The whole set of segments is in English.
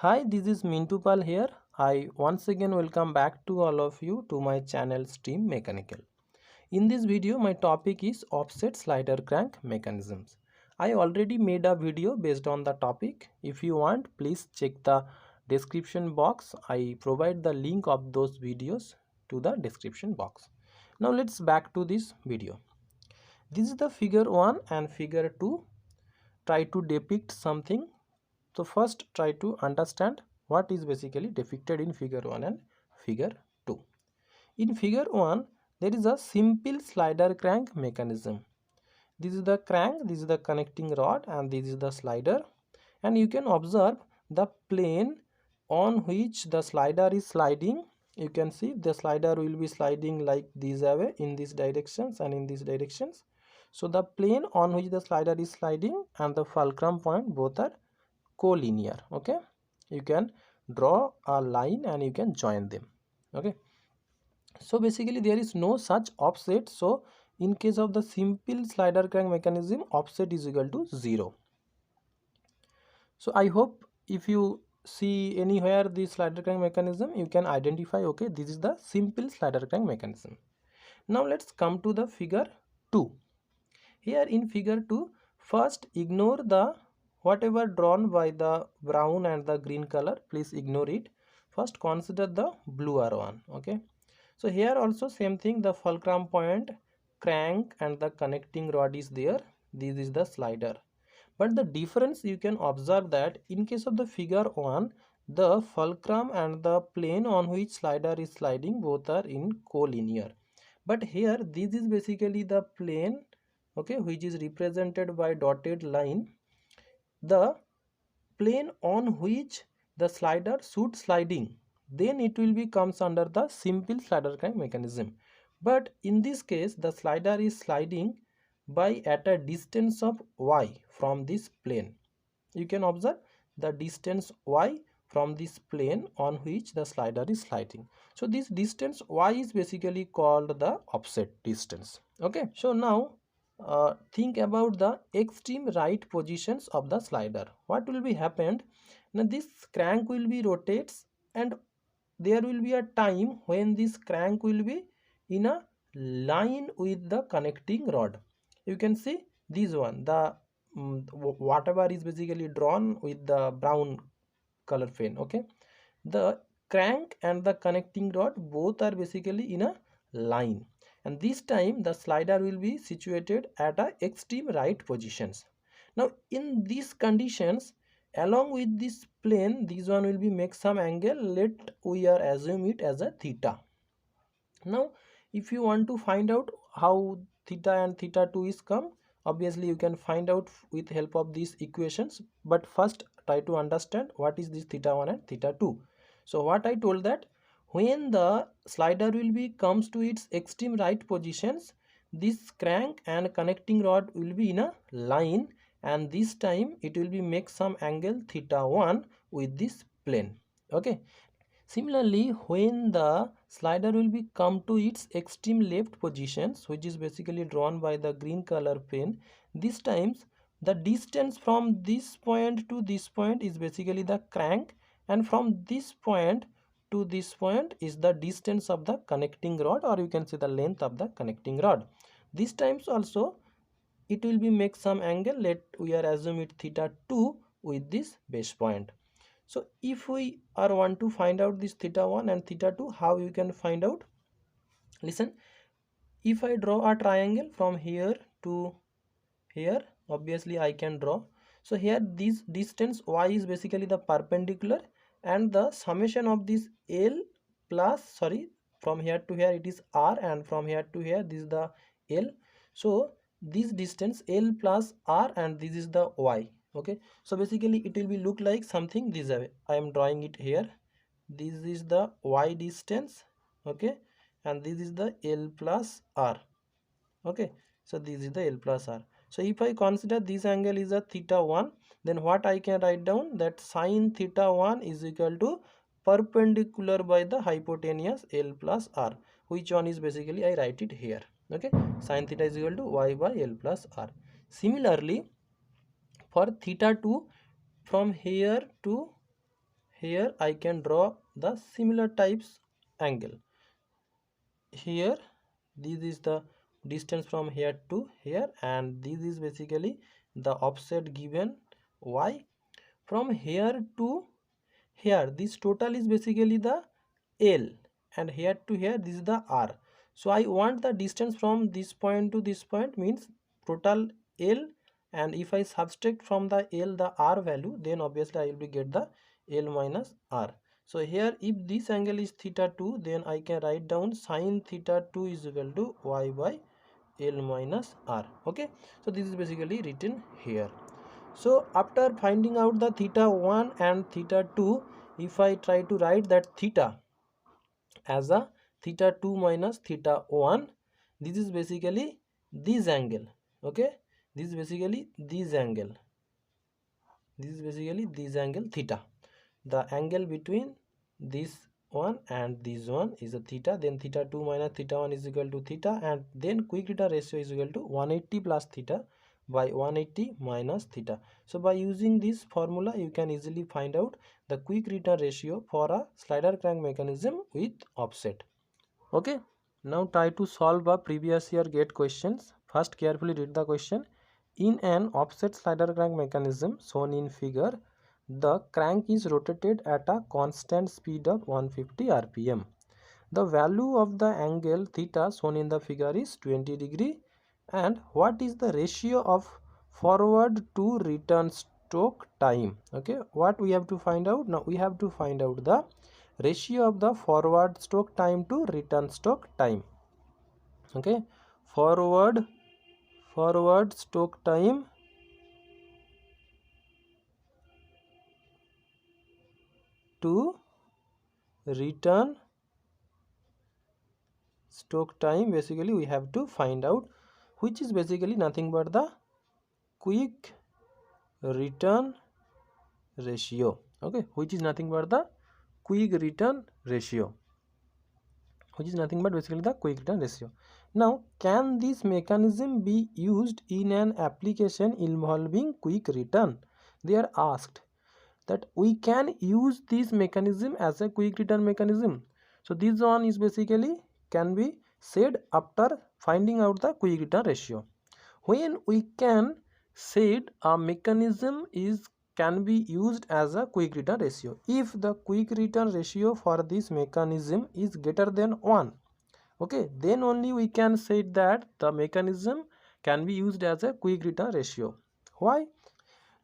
Hi, this is Mintu Pal here. I once again welcome back to all of you to my channel Stream Mechanical. In this video, my topic is offset slider crank mechanisms. I already made a video based on the topic. If you want, please check the description box. I provide the link of those videos to the description box. Now let's back to this video. This is the figure 1 and figure 2. Try to depict something. So first try to understand what is basically depicted in figure 1 and figure 2. In figure 1 there is a simple slider crank mechanism. This is the crank, this is the connecting rod, and this is the slider, and you can observe the plane on which the slider is sliding. You can see the slider will be sliding like this way in these directions and in these directions. So the plane on which the slider is sliding and the fulcrum point both are collinear. Okay, you can draw a line and you can join them. Okay, so basically there is no such offset. So in case of the simple slider crank mechanism, offset is equal to 0. So I hope if you see anywhere the slider crank mechanism, you can identify, okay, this is the simple slider crank mechanism. Now let's come to the figure 2. Here in figure 2, first ignore the whatever drawn by the brown and the green color, please ignore it. First consider the bluer one. Okay, so here also same thing, the fulcrum point, crank and the connecting rod is there. This is the slider, but the difference you can observe that in case of the figure 1, the fulcrum and the plane on which slider is sliding both are in collinear, but here this is basically the plane, okay, which is represented by dotted line. The plane on which the slider should sliding, then it will be comes under the simple slider crank mechanism. But in this case the slider is sliding by at a distance of y from this plane. You can observe the distance y from this plane on which the slider is sliding. So this distance y is basically called the offset distance. Okay, so now think about the extreme right positions of the slider. What will be happened? Now this crank will be rotates, and there will be a time when this crank will be in a line with the connecting rod. You can see this one, the whatever is basically drawn with the brown color pen. Okay, the crank and the connecting rod both are basically in a line, and this time the slider will be situated at a extreme right positions. Now in these conditions, along with this plane, this one will be make some angle, let we are assume it as a theta. Now if you want to find out how theta and theta 2 is come, obviously you can find out with help of these equations, but first try to understand what is this theta 1 and theta 2. So what I told that when the slider will be comes to its extreme right positions, this crank and connecting rod will be in a line, and this time it will be make some angle theta 1 with this plane. Okay, similarly, when the slider will be come to its extreme left positions, which is basically drawn by the green color pen, this times the distance from this point to this point is basically the crank, and from this point to this point is the distance of the connecting rod, or you can say the length of the connecting rod. This times also it will be make some angle, let we are assume it theta 2 with this base point. So if we are want to find out this theta 1 and theta 2, how you can find out? Listen, if I draw a triangle from here to here, obviously I can draw. So here this distance y is basically the perpendicular, and the summation of this L plus, sorry, from here to here it is R, and from here to here this is the L. So this distance L plus R, and this is the y. Okay, so basically it will be look like something this way. I am drawing it here. This is the y distance, okay, and this is the L plus R. Okay, so this is the L plus R. So if I consider this angle is a theta 1, then what I can write down, that sine theta 1 is equal to perpendicular by the hypotenuse L plus R, which one is basically I write it here. Okay, sine theta is equal to y by L plus R. Similarly, for theta 2, from here to here I can draw the similar types angle. Here this is the distance from here to here, and this is basically the offset given y. From here to here, this total is basically the L, and here to here this is the R. So I want the distance from this point to this point, means total L, and if I subtract from the L the R value, then obviously I will be get the L minus R. So here if this angle is theta 2, then I can write down sine theta 2 is equal to y by L minus R. Okay, so this is basically written here. So after finding out the theta 1 and theta 2, if I try to write that theta as a theta 2 minus theta 1, this is basically this angle. Okay, this is basically this angle. This is basically this angle theta. The angle between this one and this one is a theta. Then theta 2 minus theta 1 is equal to theta, and then quick return ratio is equal to 180 plus theta by 180 minus theta. So by using this formula, you can easily find out the quick return ratio for a slider crank mechanism with offset. Okay, now try to solve a previous year gate questions. First carefully read the question. In an offset slider crank mechanism shown in figure, the crank is rotated at a constant speed of 150 rpm. The value of the angle theta shown in the figure is 20 degree. And what is the ratio of forward to return stroke time? Okay, what we have to find out? Now we have to find out the ratio of the forward stroke time to return stroke time. Okay, forward stroke time to return stroke time, basically we have to find out, which is basically nothing but the quick return ratio. Okay, which is nothing but the quick return ratio, which is nothing but basically the quick return ratio. Now, can this mechanism be used in an application involving quick return? They are asked that we can use this mechanism as a quick return mechanism. So this one is basically can be said after finding out the quick return ratio. When we can said a mechanism can be used as a quick return ratio, if the quick return ratio for this mechanism is greater than 1, okay, then only we can say that the mechanism can be used as a quick return ratio. Why?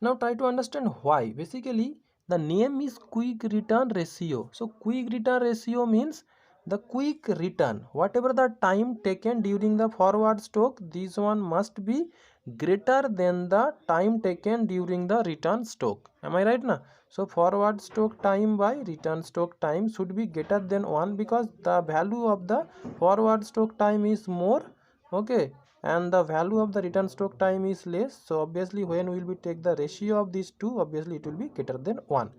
Now try to understand why. Basically the name is quick return ratio. So quick return ratio means the quick return, whatever the time taken during the forward stroke, this one must be greater than the time taken during the return stroke. Am I right now? So forward stroke time by return stroke time should be greater than 1, because the value of the forward stroke time is more, okay, and the value of the return stroke time is less. So obviously when we will be take the ratio of these two, obviously it will be greater than 1.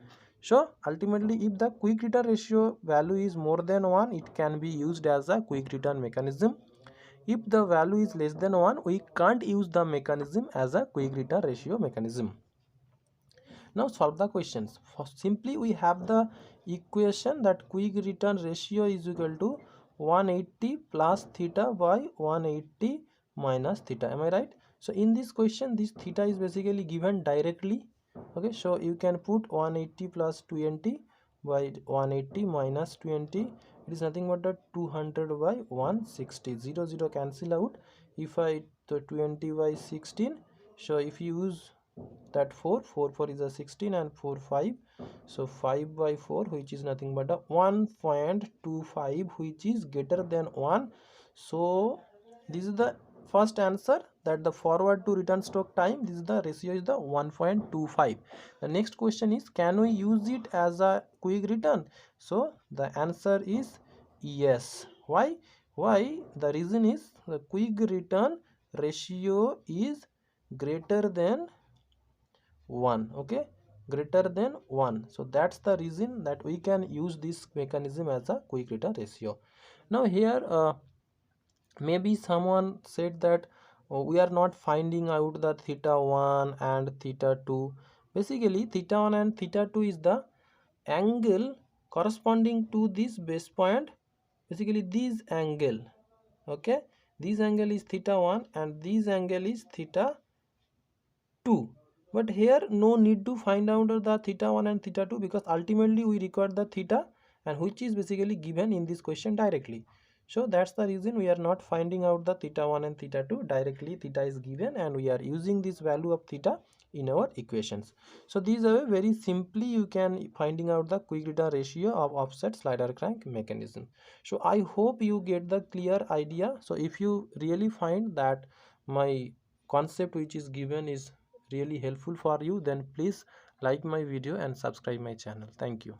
So ultimately if the quick return ratio value is more than 1, it can be used as a quick return mechanism. If the value is less than 1, we can't use the mechanism as a quick return ratio mechanism. Now solve the questions. Simply we have the equation that quick return ratio is equal to 180 plus theta by 180 minus theta. Am I right? So in this question, this theta is basically given directly. Okay, so you can put 180 plus 20 by 180 minus 20. It is nothing but the 200 by 160. 0 0 cancel out. If I the 20 by 16, so if you use that 4 is a 16 and 4 5, so 5 by 4, which is nothing but a 1.25, which is greater than 1. So this is the first answer, that the forward to return stroke time, this is the ratio is the 1.25. The next question is, can we use it as a quick return? So the answer is yes. Why? The reason is the quick return ratio is greater than 1. Okay, greater than 1. So that's the reason that we can use this mechanism as a quick return ratio. Now here maybe someone said that we are not finding out the theta 1 and theta 2. Basically theta 1 and theta 2 is the angle corresponding to this base point, basically this angle, okay, this angle is theta 1 and this angle is theta 2. But here no need to find out the theta 1 and theta 2, because ultimately we require the theta, and which is basically given in this question directly. So that's the reason we are not finding out the theta 1 and theta 2 directly. Theta is given and we are using this value of theta in our equations. So these are very simply you can finding out the quick return ratio of offset slider crank mechanism. So I hope you get the clear idea. So if you really find that my concept which is given is really helpful for you, then please like my video and subscribe my channel. Thank you.